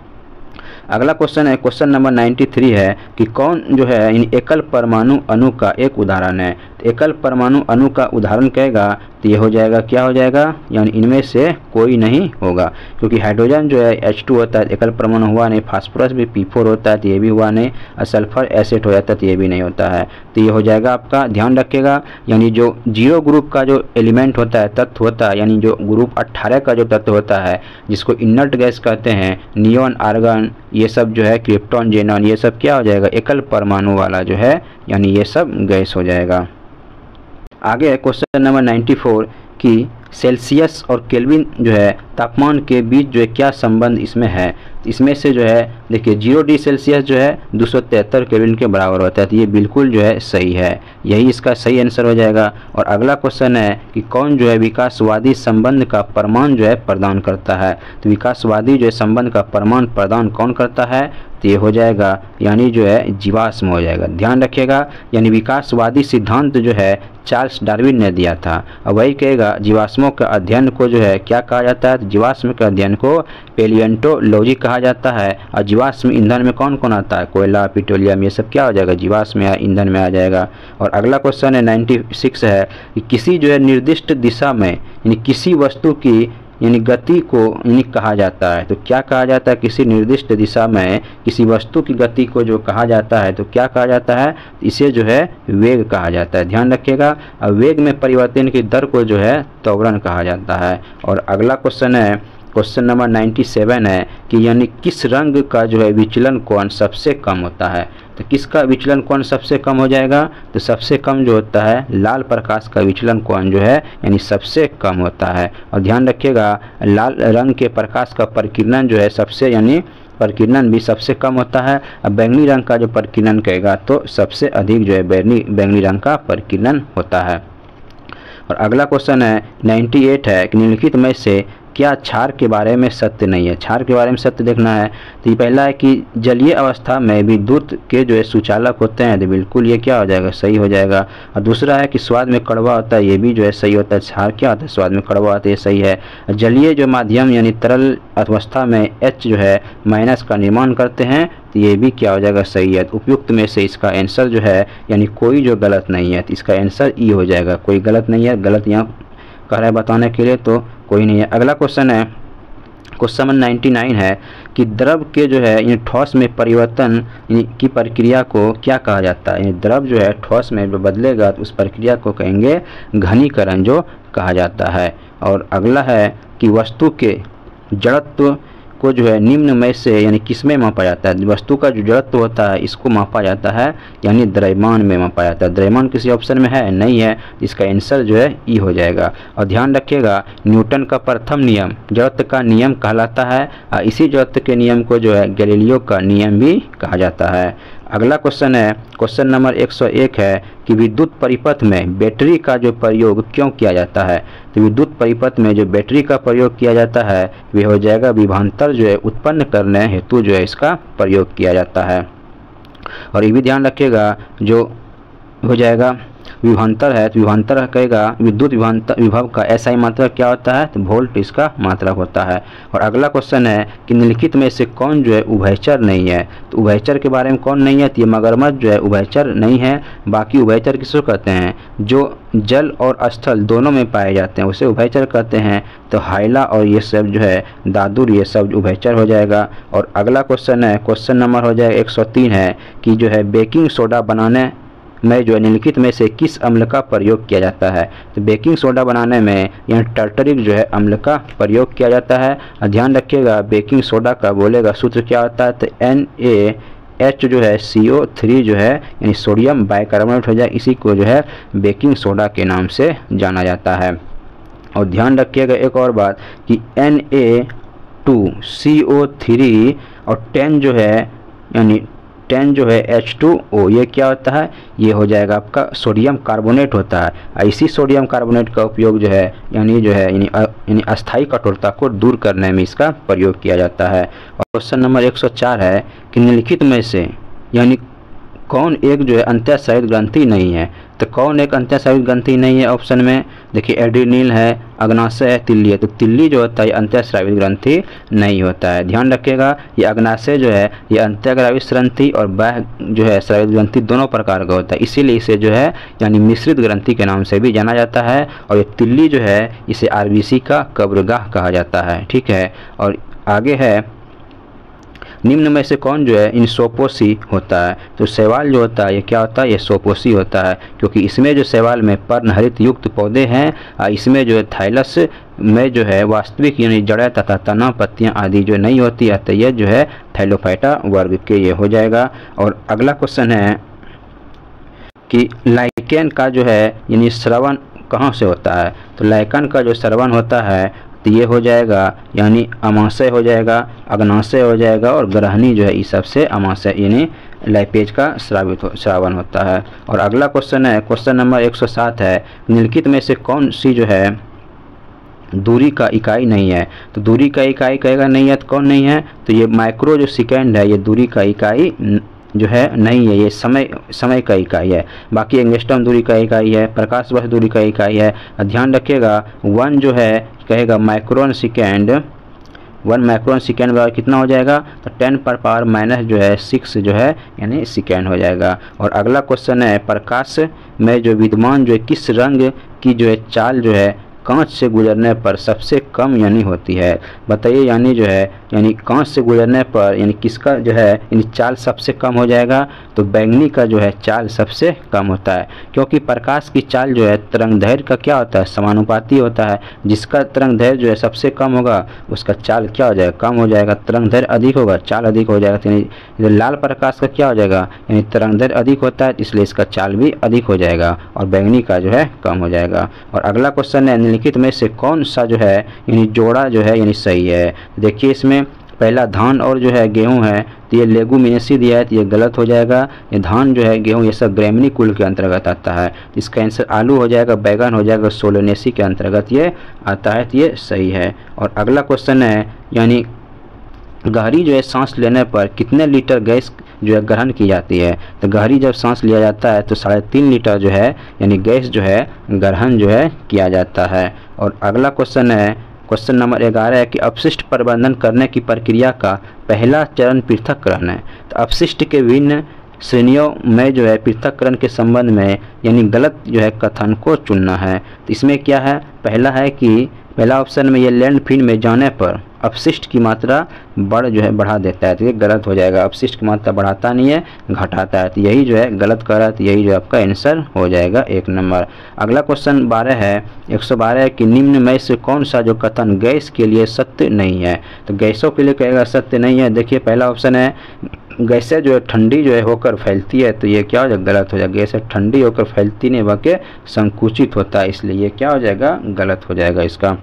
अगला क्वेश्चन है, क्वेश्चन नंबर 93 है कि कौन जो है इन एकल परमाणु अणु का एक उदाहरण है। तो एकल परमाणु अणु का उदाहरण कहेगा तो ये हो जाएगा क्या हो जाएगा, यानी इनमें से कोई नहीं होगा, क्योंकि हाइड्रोजन जो है H2 होता है एकल परमाणु हुआ नहीं, फास्फोरस भी P4 होता है तो ये भी हुआ नहीं, और सल्फर एसिड हो जाता है तो ये भी नहीं होता है, तो ये हो जाएगा आपका। ध्यान रखिएगा यानी जो जीरो ग्रुप का जो एलिमेंट होता है, तत्व होता है, यानी जो ग्रुप 18 का जो तत्व होता है जिसको इनर्ट गैस कहते हैं, नियॉन, आर्गन, ये सब जो है क्रिप्टॉन, जेनॉन, ये सब क्या हो जाएगा एकल परमाणु वाला जो है यानी ये सब गैस हो जाएगा। आगे है क्वेश्चन नंबर 94 कि सेल्सियस और केल्विन जो है तापमान के बीच जो है क्या संबंध इसमें है। इसमें से जो है देखिए 0 डिग्री सेल्सियस जो है 273 केल्विन के बराबर होता है, तो ये बिल्कुल जो है सही है, यही इसका सही आंसर हो जाएगा। और अगला क्वेश्चन है कि कौन जो है विकासवादी संबंध का प्रमाण जो है प्रदान करता है। तो विकासवादी जो है संबंध का प्रमाण प्रदान कौन करता है, तो ये हो जाएगा यानी जो है जीवाश्म हो जाएगा। ध्यान रखिएगा यानी विकासवादी सिद्धांत जो है चार्ल्स डार्विन ने दिया था, और वही कहेगा जीवाश्मों के अध्ययन को जो है क्या कहा जाता है, तो जीवाश्म के अध्ययन को पेलियोंटोलॉजी कहा जाता है। और जीवाश्म ईंधन में कौन कौन आता है, कोयला, पेट्रोलियम, ये सब क्या हो जाएगा जीवाश्म या ईंधन में आ जाएगा। और अगला क्वेश्चन है 96 है कि किसी जो है निर्दिष्ट दिशा में यानी किसी वस्तु की यानी गति को यानी कहा जाता है, तो क्या कहा जाता है, किसी निर्दिष्ट दिशा में किसी वस्तु की गति को जो कहा जाता है तो क्या कहा जाता है, इसे जो है वेग कहा जाता है। ध्यान रखिएगा वेग में परिवर्तन की दर को जो है त्वरण कहा जाता है। और अगला क्वेश्चन है, क्वेश्चन नंबर 97 है कि यानी किस रंग का जो है विचलन कोण सबसे कम होता है। तो किसका विचलन कोण सबसे कम हो जाएगा, तो सबसे कम जो होता है लाल प्रकाश का विचलन कोण जो है यानी सबसे कम होता है। और ध्यान रखिएगा लाल रंग के प्रकाश का प्रकीर्णन जो है सबसे यानी प्रकीर्णन भी सबसे कम होता है। अब बैंगनी रंग का जो प्रकीर्णन कहेगा तो सबसे अधिक जो है बैंगनी रंग का प्रकीर्णन होता है। और अगला क्वेश्चन है 98 है कि निम्नलिखित में से क्या क्षार के बारे में सत्य नहीं है। क्षार के बारे में सत्य देखना है, तो ये पहला है कि जलीय अवस्था में विद्युत के जो है सुचालक होते हैं, तो बिल्कुल ये क्या हो जाएगा सही हो जाएगा। और दूसरा है कि स्वाद में कड़वा होता है, ये भी जो है सही होता है। क्षार क्या होता है, स्वाद में कड़वा होता है, ये सही है। जलीय जो माध्यम यानी तरल अवस्था में H जो है माइनस का निर्माण करते हैं, तो ये भी क्या हो जाएगा सही है। तो उपयुक्त में से इसका आंसर जो है यानी कोई जो गलत नहीं है, तो इसका आंसर ई हो जाएगा, कोई गलत नहीं है। गलत यहाँ कह रहा है बताने के लिए तो कोई नहीं है। अगला क्वेश्चन है, क्वेश्चन नंबर 99 है कि द्रव के जो है यानी ठोस में परिवर्तन की प्रक्रिया को क्या कहा जाता है। यानी द्रव जो है ठोस में बदलेगा तो उस प्रक्रिया को कहेंगे घनीकरण जो कहा जाता है। और अगला है कि वस्तु के जड़त्व को जो है निम्न में से यानी किस में मापा जाता है। वस्तु का जो जड़त्व होता है इसको मापा जाता है यानी द्रव्यमान में मापा जाता है। द्रव्यमान किसी ऑप्शन में है नहीं है, इसका आंसर जो है ई हो जाएगा। और ध्यान रखिएगा न्यूटन का प्रथम नियम जड़त्व का नियम कहलाता है, और इसी जड़त्व के नियम को जो है गैलीलियो का नियम भी कहा जाता है। अगला क्वेश्चन है, क्वेश्चन नंबर 101 है कि विद्युत परिपथ में बैटरी का जो प्रयोग क्यों किया जाता है। तो विद्युत परिपथ में जो बैटरी का प्रयोग किया जाता है वे हो जाएगा विभवांतर जो है उत्पन्न करने हेतु जो है इसका प्रयोग किया जाता है। और ये भी ध्यान रखिएगा जो हो जाएगा विभवांतर है तो विभवांतर कहेगा विद्युत विभव का एसआई मात्रक क्या होता है, तो वोल्ट इसका मात्रक होता है। और अगला क्वेश्चन है कि निम्नलिखित में से कौन जो है उभयचर नहीं है, तो उभयचर के बारे में कौन नहीं है, तो ये मगरमच्छ जो है उभयचर नहीं है। बाकी उभयचर किसको कहते हैं, जो जल और स्थल दोनों में पाए जाते हैं उसे उभयचर कहते हैं। तो हाइला और ये सब जो है दादुर ये सब उभयचर हो जाएगा। और अगला क्वेश्चन है, क्वेश्चन नंबर हो जाएगा 103 है कि जो है बेकिंग सोडा बनाने में जो है निम्नलिखित में से किस अम्ल का प्रयोग किया जाता है। तो बेकिंग सोडा बनाने में यहाँ टार्टरिक जो है अम्ल का प्रयोग किया जाता है। और ध्यान रखिएगा बेकिंग सोडा का बोलेगा सूत्र क्या होता है, तो NaH जो है CO3 जो है यानी सोडियम बाइकार्बोनेट हो जाए, इसी को जो है बेकिंग सोडा के नाम से जाना जाता है। और ध्यान रखिएगा एक और बात कि Na2CO3 और 10 जो है यानी 10 जो है H2O ये क्या होता है, ये हो जाएगा आपका सोडियम कार्बोनेट होता है। इसी सोडियम कार्बोनेट का उपयोग जो है यानी अस्थायी कठोरता को दूर करने में इसका प्रयोग किया जाता है। और क्वेश्चन नंबर 104 है कि निम्नलिखित में से यानी कौन एक जो है अंत्यस्रावित ग्रंथि नहीं है। तो कौन एक अंत्यस्रावित ग्रंथि नहीं है, ऑप्शन में देखिए एड्रीनल है, अग्नाशय है, तिल्ली है। तो तिल्ली जो होता है अंत्यस्रावित ग्रंथि नहीं होता है। ध्यान रखिएगा ये अग्नाशय जो है ये अंत्यस्रावित ग्रंथि और बाह्य जो है स्रावित ग्रंथि दोनों प्रकार का होता है, इसीलिए इसे जो है यानी मिश्रित ग्रंथि के नाम से भी जाना जाता है। और ये तिल्ली जो है इसे RBC का कब्रगाह कहा जाता है, ठीक है। और आगे है निम्न में से कौन जो है इन सोपोसी होता है। तो शैवाल जो होता है ये क्या होता है, ये सोपोसी होता है, क्योंकि इसमें जो शैवाल में पर्णहरित युक्त पौधे हैं, इसमें जो है थाइलस में जो है वास्तविक यानी जड़ें तथा तना पत्तियां आदि जो नहीं होती, अतः यह जो है थैलोफाइटा वर्ग के ये हो जाएगा। और अगला क्वेश्चन है कि लाइकेन का जो है यानी श्रवण कहाँ से होता है। तो लाइकेन का जो श्रवण होता है तो ये हो जाएगा यानी अमाशय हो जाएगा, अग्नाशय हो जाएगा और ग्रहणी जो है इस सबसे अमाशय यानी लाइपेज का श्रावण होता है। और अगला क्वेश्चन है क्वेश्चन नंबर 107 है निम्नलिखित में से कौन सी जो है दूरी का इकाई नहीं है। तो दूरी का इकाई कहेगा नहीं है तो कौन नहीं है, तो ये माइक्रो जो सेकेंड है ये दूरी का इकाई जो है नहीं है, ये समय का इकाई है। बाकी एंगस्ट्रॉम दूरी का इकाई है, प्रकाश वर्ष दूरी का इकाई है। ध्यान रखिएगा 1 जो है कहेगा माइक्रोन सेकेंड, 1 माइक्रोन सेकेंड बराबर कितना हो जाएगा, तो 10⁻⁻ जो है 6 जो है यानी सेकेंड हो जाएगा। और अगला क्वेश्चन है प्रकाश में जो विद्यमान जो है किस रंग की जो है चाल जो है कांच से गुजरने पर सबसे कम यानी होती है। बताइए यानी जो है यानी कांच से गुजरने पर यानी किसका जो है यानी चाल सबसे कम हो जाएगा, तो बैंगनी का जो है चाल सबसे कम होता है, क्योंकि प्रकाश की चाल जो है तरंग दैर्घ्य का क्या होता है समानुपाती होता है। जिसका तरंग दैर्घ्य जो है सबसे कम होगा उसका चाल क्या हो जाएगा, कम हो जाएगा। तरंग दैर्घ्य अधिक होगा चाल अधिक हो जाएगा। तो यानी लाल प्रकाश का क्या हो जाएगा यानी तरंग दैर्घ्य अधिक होता है, इसलिए इसका चाल भी अधिक हो जाएगा और बैंगनी का जो है कम हो जाएगा। और अगला क्वेश्चन है निम्नलिखित में से कौन सा जो है यानी जोड़ा जो है यानी सही है। देखिए इसमें पहला धान और जो है गेहूं है, तो ये लेगुमिनेसी दिया है तो ये गलत हो जाएगा। ये धान जो है गेहूं ये सब ग्रेमिनी कुल के अंतर्गत आता है, इसका आंसर आलू हो जाएगा, बैगन हो जाएगा, सोलोनेसी के अंतर्गत ये आता है, तो ये सही है। और अगला क्वेश्चन है यानी गहरी जो है सांस लेने पर कितने लीटर गैस जो है ग्रहण की जाती है। तो गहरी जब सांस लिया जाता है तो 3.5 लीटर जो है यानी गैस जो है ग्रहण जो है किया जाता है। और अगला क्वेश्चन है क्वेश्चन नंबर 11 है कि अपशिष्ट प्रबंधन करने की प्रक्रिया का पहला चरण पृथक्करण है। तो अपशिष्ट के विभिन्न श्रेणियों में जो है पृथक्करण के संबंध में यानी गलत जो है कथन को चुनना है। तो इसमें क्या है, पहला है कि पहला ऑप्शन में ये लैंडफिल में जाने पर अपशिष्ट की मात्रा बढ़ा देता है, तो ये गलत हो जाएगा। अपशिष्ट की मात्रा बढ़ाता नहीं है घटाता है, तो यही जो है गलत कर रहा है, तो यही जो आपका आंसर हो जाएगा 1 नंबर। अगला क्वेश्चन 12 है 112 है कि निम्न में से कौन सा जो कथन गैस के लिए सत्य नहीं है। तो गैसों के लिए कहेगा सत्य नहीं है। देखिए पहला ऑप्शन है गैसें जो है ठंडी जो है होकर फैलती है, तो ये क्या हो जाएगा गलत हो जाएगा। गैसें ठंडी होकर फैलती नहीं बल्कि संकुचित होता है, इसलिए ये क्या हो जाएगा गलत हो जाएगा इसका।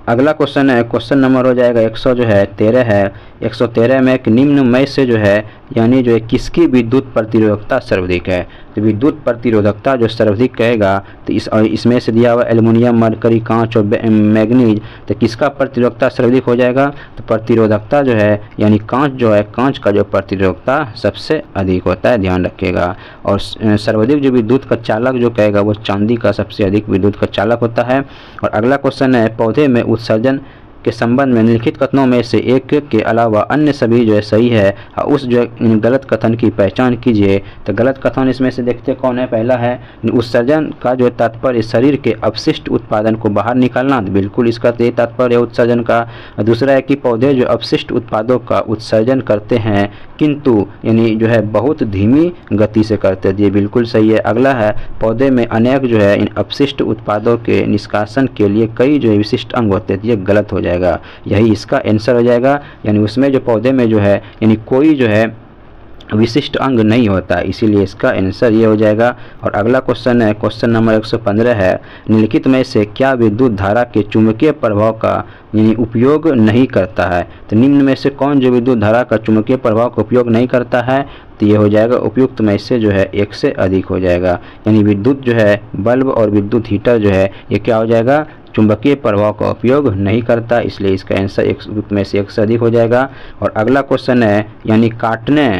अगला क्वेश्चन है क्वेश्चन नंबर हो जाएगा 113 है 113 में एक निम्न में से जो है यानी जो है किसकी विद्युत प्रतिरोधकता सर्वाधिक है। तो विद्युत प्रतिरोधकता जो सर्वाधिक कहेगा तो इसमें से दिया हुआ एल्युमिनियम, मरकरी, कांच और मैग्नीज, तो किसका प्रतिरोधकता सर्वाधिक हो जाएगा? तो प्रतिरोधकता जो है यानी कांच जो है, कांच का जो प्रतिरोधकता सबसे अधिक होता है, ध्यान रखिएगा। और सर्वाधिक जो विद्युत का चालक जो कहेगा वो चांदी का सबसे अधिक विद्युत का चालक होता है। और अगला क्वेश्चन है पौधे में उत्सर्जन के संबंध में निम्नलिखित कथनों में से एक के अलावा अन्य सभी जो है सही है, उस जो गलत कथन की पहचान कीजिए। तो गलत कथन इसमें से देखते कौन है? पहला है उत्सर्जन का जो तात्पर्य शरीर के अपशिष्ट उत्पादन को बाहर निकालना, तो बिल्कुल इसका तो ये तात्पर्य है उत्सर्जन का। दूसरा है कि पौधे जो अपशिष्ट उत्पादों का उत्सर्जन करते हैं किंतु यानी जो है बहुत धीमी गति से करते हैं, ये बिल्कुल सही है। अगला है पौधे में अनेक जो है इन अपशिष्ट उत्पादों के निष्कासन के लिए कई जो है विशिष्ट अंग होते हैं, ये गलत हो जाएगा, यही इसका आंसर हो जाएगा। यानी उसमें जो पौधे में जो है यानी कोई जो है विशिष्ट अंग नहीं होता, इसीलिए इसका आंसर ये हो जाएगा। और अगला क्वेश्चन है क्वेश्चन नंबर 115 है, निम्नलिखित में से क्या विद्युत धारा के चुंबकीय प्रभाव का यानी उपयोग नहीं करता है? तो निम्न में से कौन जो विद्युत धारा का चुंबकीय प्रभाव का उपयोग नहीं करता है? तो ये हो जाएगा उपयुक्त में से जो है एक से अधिक हो जाएगा। यानी विद्युत जो है बल्ब और विद्युत हीटर जो है ये क्या हो जाएगा? चुंबकीय प्रभाव का उपयोग नहीं करता, इसलिए इसका आंसर एक में से एक से अधिक हो जाएगा। और अगला क्वेश्चन है यानी काटने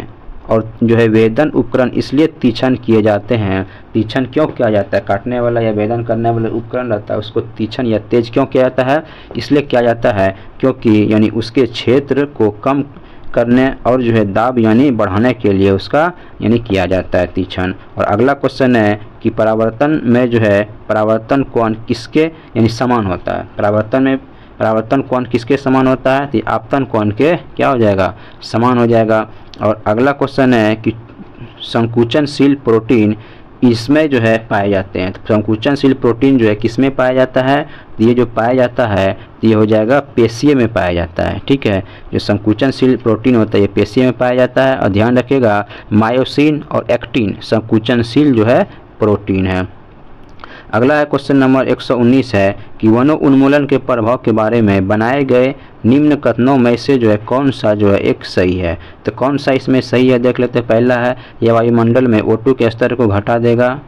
और जो है वेदन उपकरण इसलिए तीक्ष्ण किए जाते हैं, तीक्ष्ण क्यों किया जाता है? काटने वाला या वेदन करने वाला उपकरण रहता है उसको तीक्ष्ण या तेज क्यों किया जाता है? इसलिए किया जाता है क्योंकि यानी उसके क्षेत्र को कम करने और जो है दाब यानी बढ़ाने के लिए उसका यानी किया जाता है तीक्ष्ण। और अगला क्वेश्चन है कि परावर्तन में जो है परावर्तन कोण किसके यानी समान होता है? परावर्तन कोण किसके समान होता है? तो आपतन कोण के क्या हो जाएगा? समान हो जाएगा। और अगला क्वेश्चन है कि संकुचनशील प्रोटीन इसमें जो है पाए जाते हैं, तो संकुचनशील प्रोटीन जो है किसमें पाया जाता है? तो ये जो पाया जाता है तो ये हो जाएगा पेशीय में पाया जाता है, ठीक है। जो संकुचनशील प्रोटीन होता है ये पेशीय में पाया जाता है। और ध्यान रखिएगा मायोसिन और एक्टिन संकुचनशील जो है प्रोटीन है। अगला है क्वेश्चन नंबर 119 है कि वनो उन्मूलन के प्रभाव के बारे में बनाए गए निम्न कथनों में से जो है कौन सा जो है एक सही है? तो कौन सा इसमें सही है देख लेते हैं। पहला है यह वायुमंडल में O2 के स्तर को घटा देगा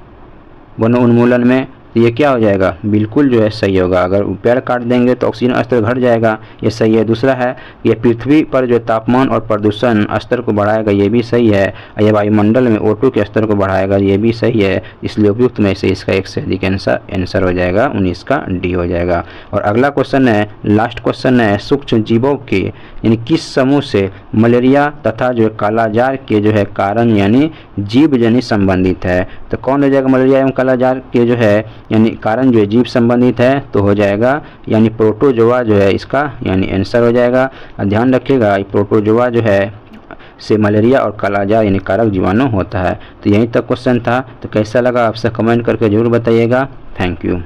वनो उन्मूलन में, तो ये क्या हो जाएगा? बिल्कुल जो है सही होगा। अगर पेड़ काट देंगे तो ऑक्सीजन स्तर घट जाएगा, ये सही है। दूसरा है ये पृथ्वी पर जो तापमान और प्रदूषण स्तर को बढ़ाएगा, ये भी सही है। ये वायुमंडल में O2 के स्तर को बढ़ाएगा, ये भी सही है। इसलिए उपयुक्त में से इसका एक से अधिक आंसर हो जाएगा, 19 का डी हो जाएगा। और अगला क्वेश्चन है लास्ट क्वेश्चन है सूक्ष्म जीवों के यानी किस समूह से मलेरिया तथा जो कालाजार के जो है कारण यानी जीव जनित संबंधित है? तो कौन हो जाएगा मलेरिया एवं कालाजार के जो है यानी कारण जो है जीव संबंधित है? तो हो जाएगा यानी प्रोटोजोआ जो है इसका यानी आंसर हो जाएगा। ध्यान रखिएगा प्रोटोजोआ जो है से मलेरिया और कालाजार यानी कारक जीवाणु होता है। तो यहीं तक क्वेश्चन था। तो कैसा लगा आपसे कमेंट करके जरूर बताइएगा। Thank you.